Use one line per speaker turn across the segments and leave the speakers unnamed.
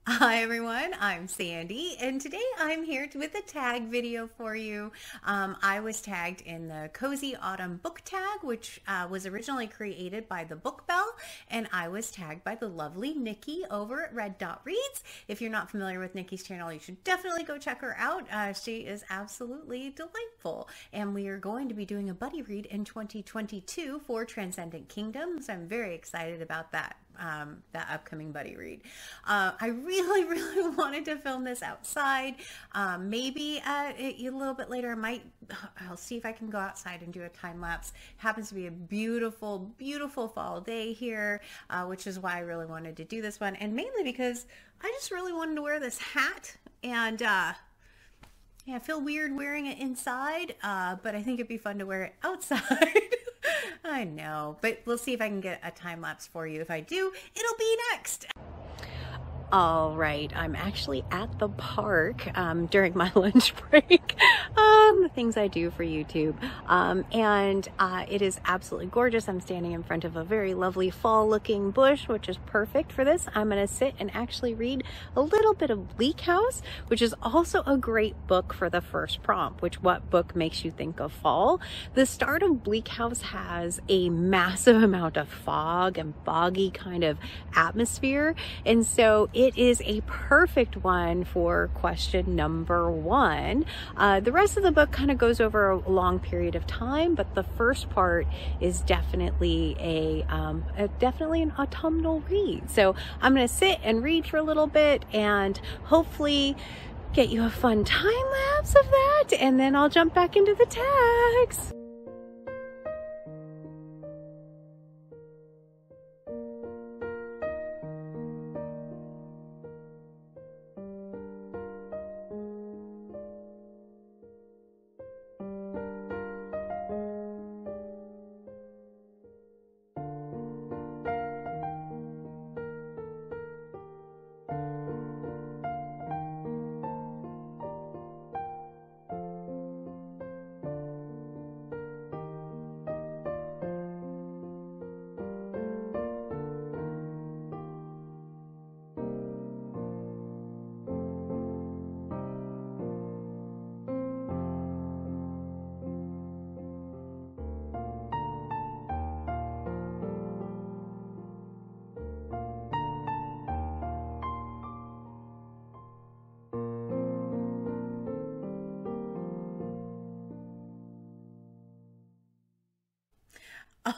Hi everyone, I'm Sandy, and today I'm here with a tag video for you. I was tagged in the Cozy Autumn Book Tag, which was originally created by the Book Belle, and I was tagged by the lovely Nicki over at Red Dot Reads. If you're not familiar with Nicki's channel, you should definitely go check her out. She is absolutely delightful, and we are going to be doing a buddy read in 2022 for Transcendent Kingdoms. I'm very excited about that. That upcoming buddy read. I really wanted to film this outside. Maybe a little bit later, I'll see if I can go outside and do a time lapse. It happens to be a beautiful fall day here, which is why I really wanted to do this one, and mainly because I just really wanted to wear this hat, and yeah, I feel weird wearing it inside, but I think it'd be fun to wear it outside. I know, but we'll see if I can get a time lapse for you. If I do, it'll be next. All right, I'm actually at the park during my lunch break. The things I do for YouTube. And it is absolutely gorgeous. I'm standing in front of a very lovely fall looking bush, which is perfect for this. I'm going to sit and actually read a little bit of Bleak House, which is also a great book for the first prompt, what book makes you think of fall. The start of Bleak House has a massive amount of fog and foggy kind of atmosphere. And so it is a perfect one for question number 1. The rest of the book kind of goes over a long period of time, but the first part is definitely definitely an autumnal read. So I'm going to sit and read for a little bit and hopefully get you a fun time lapse of that, and then I'll jump back into the tags.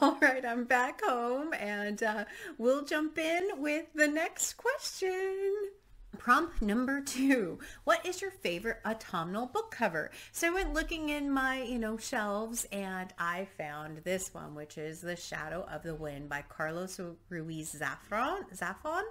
All right, I'm back home, and we'll jump in with the next question. Prompt number 2. What is your favorite autumnal book cover? So I went looking in my, shelves, and I found this one, which is The Shadow of the Wind by Carlos Ruiz Zafón.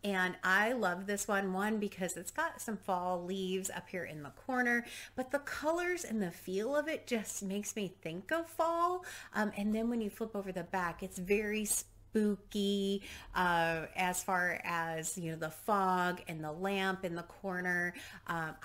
And I love this one, because it's got some fall leaves up here in the corner, but the colors and the feel of it just makes me think of fall. And then when you flip over the back, it's very spooky, as far as the fog and the lamp in the corner.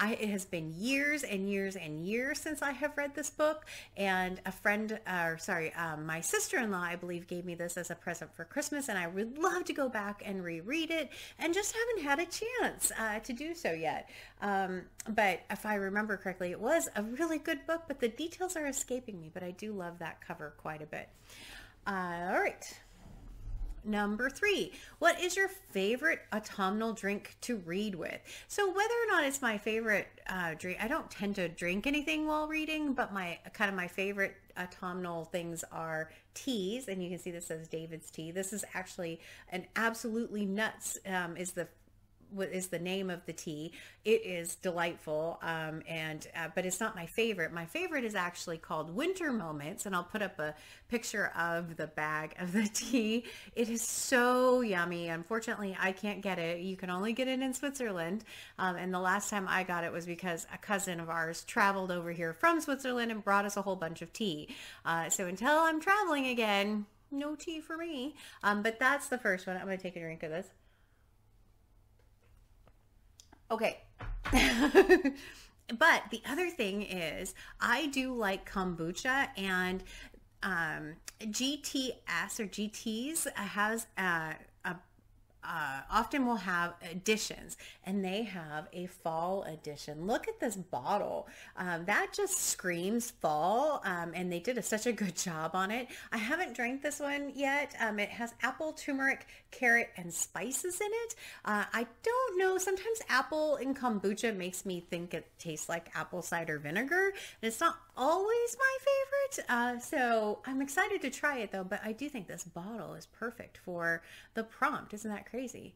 It has been years and years since I have read this book, and my sister-in-law, I believe, gave me this as a present for Christmas, and I would love to go back and reread it, and just haven't had a chance to do so yet. But if I remember correctly, it was a really good book, but the details are escaping me, but I do love that cover quite a bit. All right. Number 3, what is your favorite autumnal drink to read with? So whether or not it's my favorite drink, I don't tend to drink anything while reading, but my favorite autumnal things are teas, and you can see this says David's tea. This is actually an absolutely nuts, what is the name of the tea. It is delightful, but it's not my favorite. My favorite is actually called Winter Moments, and I'll put up a picture of the bag of the tea. It is so yummy. Unfortunately, I can't get it. You can only get it in Switzerland, and the last time I got it was because a cousin of ours traveled over here from Switzerland and brought us a whole bunch of tea. So until I'm traveling again, no tea for me. But that's the first one. I'm going to take a drink of this. Okay. But the other thing is, I do like kombucha, and GTS or GTs has a often will have editions, and they have a fall edition. Look at this bottle. That just screams fall, and they did such a good job on it. I haven't drank this one yet. It has apple, turmeric, carrot, and spices in it. I don't know. Sometimes apple in kombucha makes me think it tastes like apple cider vinegar, and it's not always my favorite. So I'm excited to try it though, but I do think this bottle is perfect for the prompt. Isn't that crazy?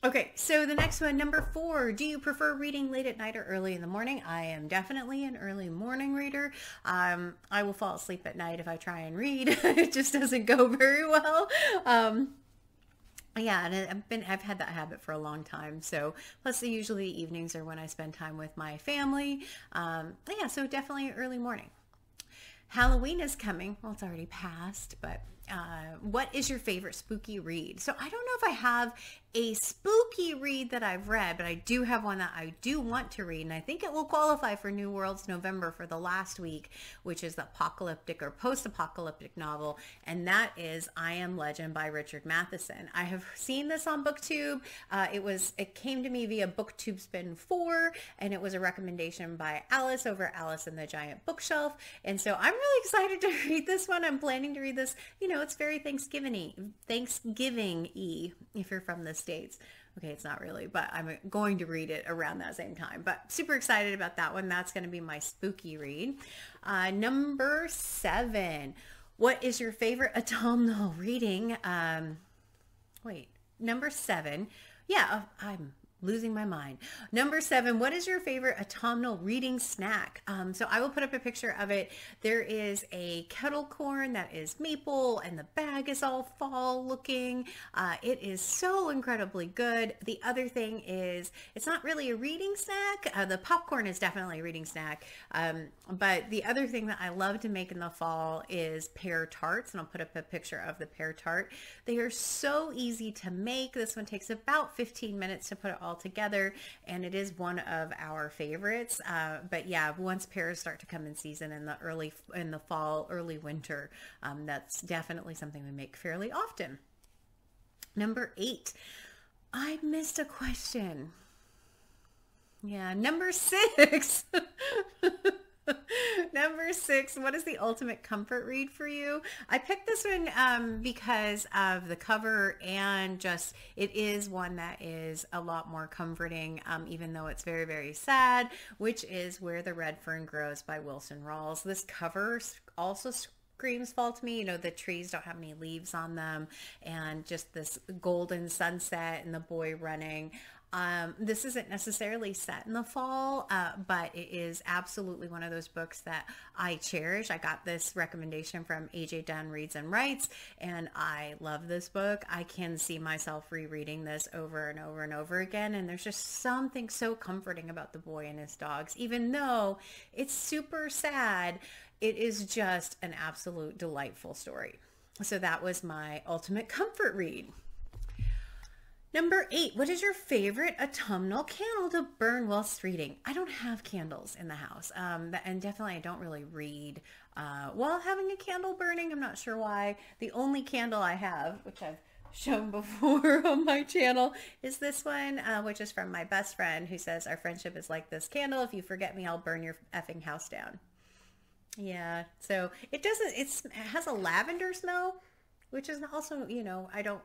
Okay, so the next one, number 4, do you prefer reading late at night or early in the morning? I am definitely an early morning reader. I will fall asleep at night if I try and read. It just doesn't go very well. Yeah, and I've had that habit for a long time. So plus usually evenings are when I spend time with my family. Yeah, so definitely early morning. Halloween is coming. Well, it's already passed, but what is your favorite spooky read? So I don't know if I have a spooky read that I've read, but I do have one that I do want to read, and I think it will qualify for New Worlds November for the last week, which is the apocalyptic or post-apocalyptic novel, and that is I Am Legend by Richard Matheson. I have seen this on BookTube. It came to me via BookTube Spin 4, and it was a recommendation by Alice over Alice and the Giant Bookshelf, and so I'm really excited to read this one. I'm planning to read this. You know, it's very Thanksgiving-y if you're from the States. Okay, it's not really, but I'm going to read it around that same time. But super excited about that one. That's going to be my spooky read. Number 7. What is your favorite autumnal reading? Number 7. Yeah, I'm losing my mind. Number 7, what is your favorite autumnal reading snack? So I will put up a picture of it. There is a kettle corn that is maple, and the bag is all fall looking. It is so incredibly good. The other thing is, it's not really a reading snack. The popcorn is definitely a reading snack. But the other thing that I love to make in the fall is pear tarts, and I'll put up a picture of the pear tart. They are so easy to make. This one takes about 15 minutes to put it all together, and it is one of our favorites. But yeah, once pears start to come in season in the fall, early winter, that's definitely something we make fairly often. Number 8, I missed a question. Yeah, number 6. Number 6, what is the ultimate comfort read for you? I picked this one because of the cover, and just it is one that is a lot more comforting, even though it's very, very sad, which is Where the Red Fern Grows by Wilson Rawls. This cover also screams fall to me. You know, the trees don't have any leaves on them, and just this golden sunset and the boy running. This isn't necessarily set in the fall, but it is absolutely one of those books that I cherish. I got this recommendation from AJ Dunn Reads and Writes, and I love this book. I can see myself rereading this over and over and over again, and there's just something so comforting about the boy and his dogs. Even though it's super sad, it is just an absolute delightful story. So that was my ultimate comfort read. Number 8, what is your favorite autumnal candle to burn whilst reading? I don't have candles in the house, and definitely I don't really read while having a candle burning. I'm not sure why. The only candle I have, which I've shown before on my channel, is this one, which is from my best friend, who says, our friendship is like this candle. If you forget me, I'll burn your effing house down. Yeah, so it has a lavender smell, which is also, you know, I don't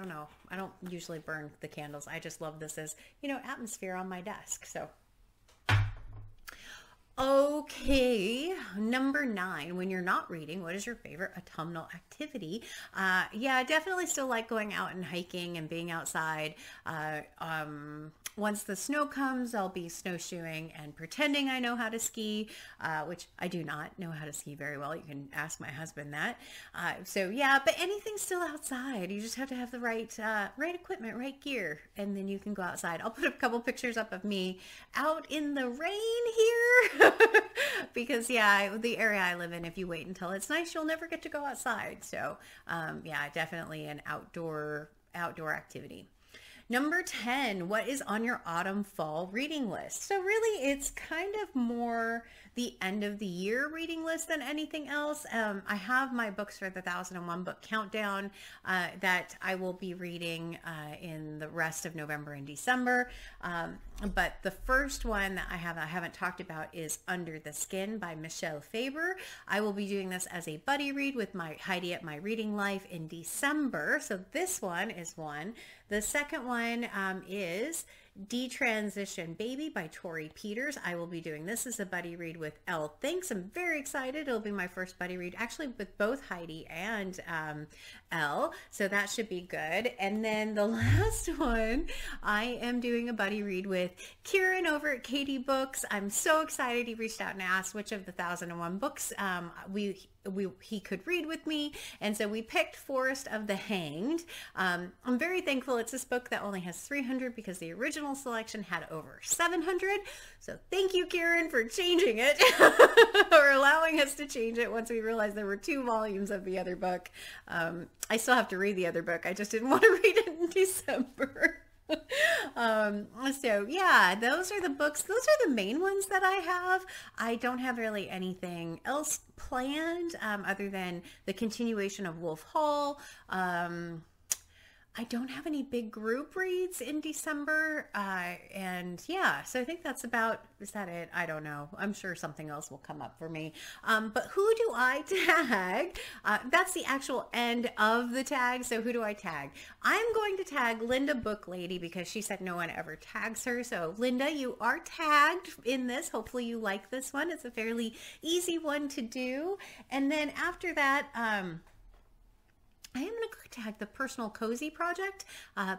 know. I don't usually burn the candles. I just love this as, you know, atmosphere on my desk. So, okay. Number 9, when you're not reading, what is your favorite autumnal activity? Yeah, I definitely still like going out and hiking and being outside. Once the snow comes, I'll be snowshoeing and pretending I know how to ski, which I do not know how to ski very well. You can ask my husband that. So yeah, but anything's still outside. You just have to have the right equipment, right gear, and then you can go outside. I'll put a couple pictures up of me out in the rain here because yeah, the area I live in, if you wait until it's nice, you'll never get to go outside. So yeah, definitely an outdoor activity. Number 10, what is on your autumn fall reading list? So really it's kind of more the end of the year reading list than anything else. I have my books for the 1001 book countdown that I will be reading in the rest of November and December. But the first one that I haven't talked about is Under the Skin by Michelle Faber. I will be doing this as a buddy read with my Heidi at My Reading Life in December. So this one is one. The second one is Detransition Baby by Tori Peters. I will be doing this as a buddy read with Elle Thinks. I'm very excited. It'll be my first buddy read, actually with both Heidi and Elle. So that should be good. And then the last one, I am doing a buddy read with Kieran over at Katie Books. I'm so excited. He reached out and asked which of the 1001 books he could read with me, and so we picked Forest of the Hanged. I'm very thankful it's this book that only has 300 because the original selection had over 700. So thank you, Kieran, for changing it or allowing us to change it once we realized there were 2 volumes of the other book. I still have to read the other book. I just didn't want to read it in December. So yeah, those are the books. Those are the main ones that I have. I don't have really anything else planned other than the continuation of Wolf Hall. I don't have any big group reads in December. And yeah, so I think that's about, is that it? I don't know. I'm sure something else will come up for me. But who do I tag? That's the actual end of the tag. So who do I tag? I'm going to tag Linda Book Lady because she said no one ever tags her. So Linda, you are tagged in this. Hopefully you like this one. It's a fairly easy one to do. And then after that, I am going to tag the Personal Cozy Project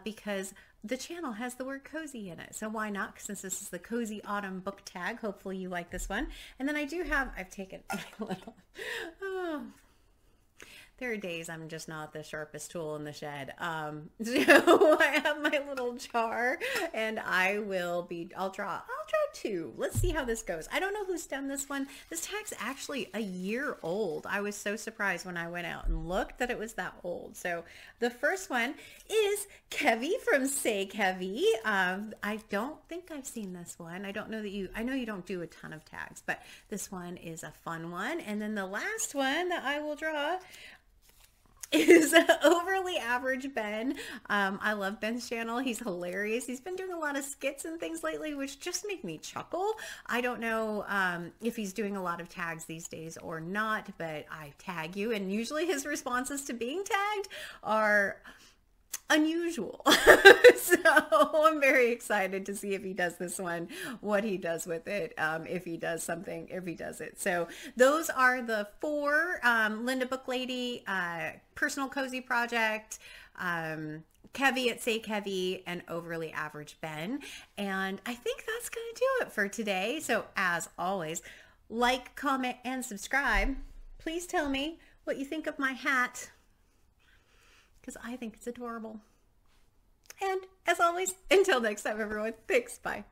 because the channel has the word cozy in it. So why not? Since this is the Cozy Autumn Book Tag. Hopefully you like this one. And then I do have, I've taken my little, there are days I'm just not the sharpest tool in the shed. So I have my little jar and I'll draw 2. Let's see how this goes. I don't know who's done this one. This tag's actually a year old. I was so surprised when I went out and looked that it was that old. So the first one is Kevy from Say Kevy. I don't think I've seen this one. I don't know that I know you don't do a ton of tags, but this one is a fun one. And then the last one that I will draw is Overly Average Ben. I love Ben's channel. He's hilarious. He's been doing a lot of skits and things lately, which just make me chuckle. I don't know if he's doing a lot of tags these days or not, but I tag you, and usually his responses to being tagged are unusual. So I'm very excited to see if he does this one, what he does with it, if he does something, if he does it. So those are the 4, Linda Book Lady, Personal Cozy Project, Kevy at Say Kevy, and Overly Average Ben. And I think that's going to do it for today. So as always, like, comment, and subscribe. Please tell me what you think of my hat, because I think it's adorable. And as always, until next time, everyone, thanks, bye.